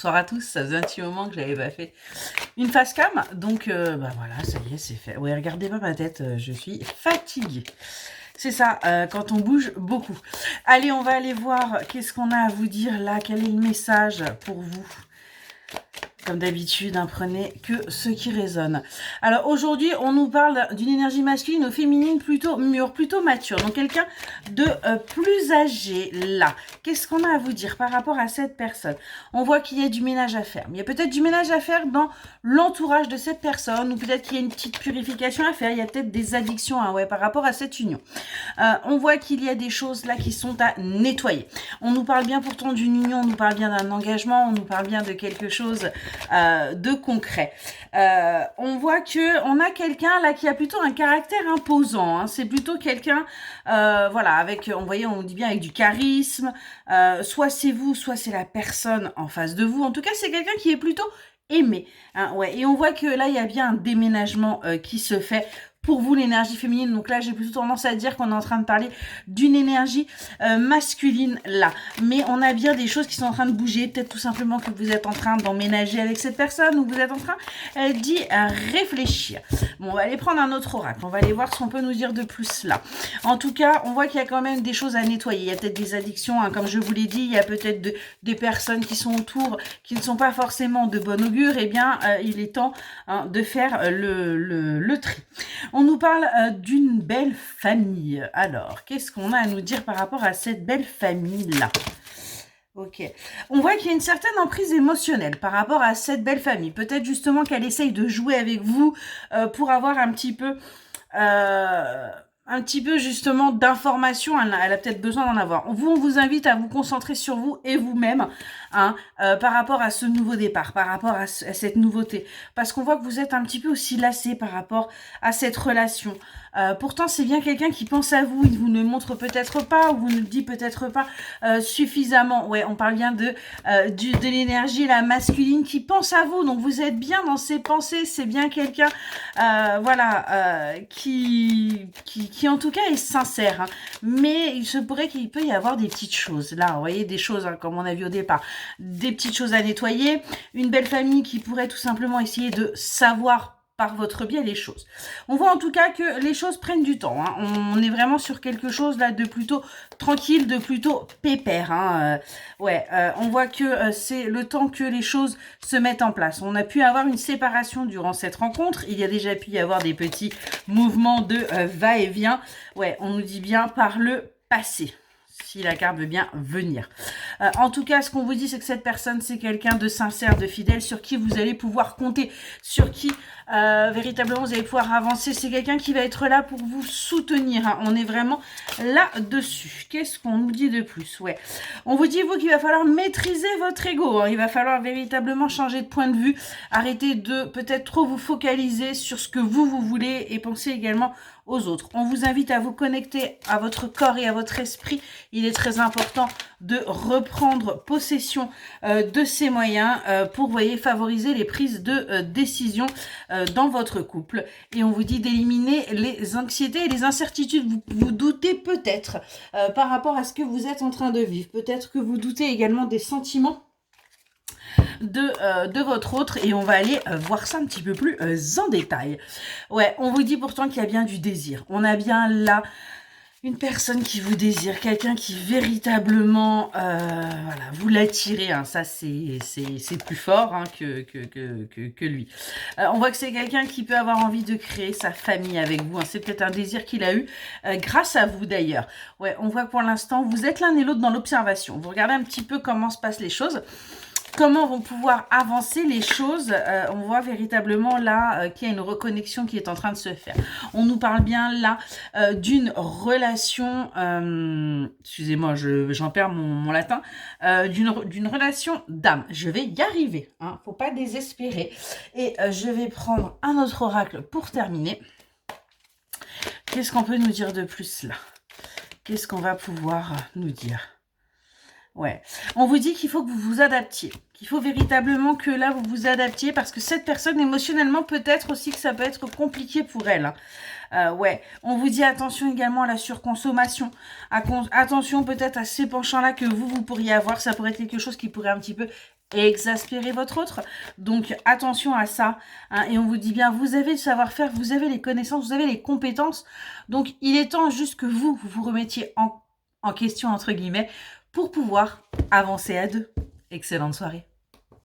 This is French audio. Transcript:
bonsoir à tous, ça faisait un petit moment que j'avais pas fait une face cam, donc bah voilà, ça y est, c'est fait. Ouais, regardez pas ma tête, je suis fatiguée. C'est ça, quand on bouge beaucoup. Allez, on va aller voir qu'est-ce qu'on a à vous dire là, quel est le message pour vous. Comme d'habitude, hein, prenez que ce qui résonne. Alors aujourd'hui, on nous parle d'une énergie masculine ou féminine plutôt mûre, plutôt mature. Donc quelqu'un de plus âgé là. Qu'est-ce qu'on a à vous dire par rapport à cette personne? On voit qu'il y a du ménage à faire. Il y a peut-être du ménage à faire dans l'entourage de cette personne, ou peut-être qu'il y a une petite purification à faire. Il y a peut-être des addictions, hein, ouais, par rapport à cette union. On voit qu'il y a des choses là qui sont à nettoyer. On nous parle bien pourtant d'une union, on nous parle bien d'un engagement, on nous parle bien de quelque chose de concret. On voit que on a quelqu'un là qui a plutôt un caractère imposant, hein. C'est plutôt quelqu'un voilà, avec, on dit bien avec du charisme, soit c'est vous, soit c'est la personne en face de vous. En tout cas, c'est quelqu'un qui est plutôt aimé, hein, ouais. Et on voit que là, il y a bien un déménagement qui se fait pour vous, l'énergie féminine. Donc là, j'ai plutôt tendance à dire qu'on est en train de parler d'une énergie masculine là. Mais on a bien des choses qui sont en train de bouger. Peut-être tout simplement que vous êtes en train d'emménager avec cette personne, ou vous êtes en train d'y réfléchir. Bon, on va aller prendre un autre oracle. On va aller voir ce qu'on peut nous dire de plus là. En tout cas, on voit qu'il y a quand même des choses à nettoyer. Il y a peut-être des addictions, hein, comme je vous l'ai dit. Il y a peut-être des personnes qui sont autour, qui ne sont pas forcément de bon augure. Eh bien, il est temps, hein, de faire le tri. On nous parle d'une belle famille. Alors, qu'est-ce qu'on a à nous dire par rapport à cette belle famille-là? Ok. On voit qu'il y a une certaine emprise émotionnelle par rapport à cette belle famille. Peut-être justement qu'elle essaye de jouer avec vous pour avoir un petit peu justement d'informations. Elle a peut-être besoin d'en avoir. On vous invite à vous concentrer sur vous et vous-même, hein, par rapport à ce nouveau départ, par rapport à cette nouveauté. Parce qu'on voit que vous êtes un petit peu aussi lassé par rapport à cette relation. Pourtant, c'est bien quelqu'un qui pense à vous. Il vous ne montre peut-être pas, ou vous ne le dit peut-être pas suffisamment. Ouais, on parle bien de l'énergie, la masculine, qui pense à vous. Donc, vous êtes bien dans ses pensées. C'est bien quelqu'un, voilà, qui en tout cas est sincère. Hein. Mais il se pourrait qu'il peut y avoir des petites choses. Là, vous voyez, des choses, hein, comme on a vu au départ. Des petites choses à nettoyer. Une belle famille qui pourrait tout simplement essayer de savoir par votre biais les choses. On voit en tout cas que les choses prennent du temps. Hein. On est vraiment sur quelque chose là de plutôt tranquille, de plutôt pépère. Hein. Ouais, on voit que c'est le temps que les choses se mettent en place. On a pu avoir une séparation durant cette rencontre. Il y a déjà pu y avoir des petits mouvements de va-et-vient. Ouais, on nous dit bien par le passé. Si la carte veut bien venir. En tout cas, ce qu'on vous dit, c'est que cette personne, c'est quelqu'un de sincère, de fidèle, sur qui vous allez pouvoir compter, sur qui véritablement vous allez pouvoir avancer. C'est quelqu'un qui va être là pour vous soutenir. Hein. On est vraiment là-dessus. Qu'est-ce qu'on nous dit de plus? Ouais. On vous dit, vous, qu'il va falloir maîtriser votre ego. Hein. Il va falloir véritablement changer de point de vue, arrêter de peut-être trop vous focaliser sur ce que vous voulez, et penser également aux autres. On vous invite à vous connecter à votre corps et à votre esprit. Il est très important de reprendre possession de ces moyens pour, voyez, favoriser les prises de décision dans votre couple. Et on vous dit d'éliminer les anxiétés et les incertitudes. Vous doutez peut-être par rapport à ce que vous êtes en train de vivre. Peut-être que vous doutez également des sentiments de votre autre, et on va aller voir ça un petit peu plus en détail. Ouais, on vous dit pourtant qu'il y a bien du désir. On a bien là une personne qui vous désire, quelqu'un qui véritablement voilà, vous l'attirez. Hein. Ça, c'est plus fort, hein, que lui. On voit que c'est quelqu'un qui peut avoir envie de créer sa famille avec vous. Hein. C'est peut-être un désir qu'il a eu grâce à vous d'ailleurs. Ouais, on voit que pour l'instant, vous êtes l'un et l'autre dans l'observation. Vous regardez un petit peu comment se passent les choses. Comment vont pouvoir avancer les choses. On voit véritablement là qu'il y a une reconnexion qui est en train de se faire. On nous parle bien là d'une relation, excusez-moi, j'en perds mon latin, d'une relation d'âme. Je vais y arriver, hein, faut pas désespérer. Et je vais prendre un autre oracle pour terminer. Qu'est-ce qu'on peut nous dire de plus là? Qu'est-ce qu'on va pouvoir nous dire? Ouais, on vous dit qu'il faut que vous vous adaptiez, qu'il faut véritablement que là vous vous adaptiez, parce que cette personne émotionnellement, peut-être aussi que ça peut être compliqué pour elle. Ouais, on vous dit attention également à la surconsommation, attention peut-être à ces penchants-là que vous pourriez avoir. Ça pourrait être quelque chose qui pourrait un petit peu et exaspérer votre autre. Donc attention à ça, hein. Et on vous dit bien, vous avez le savoir-faire, vous avez les connaissances, vous avez les compétences. Donc il est temps juste que vous vous remettiez en question, entre guillemets, pour pouvoir avancer à deux. Excellente soirée.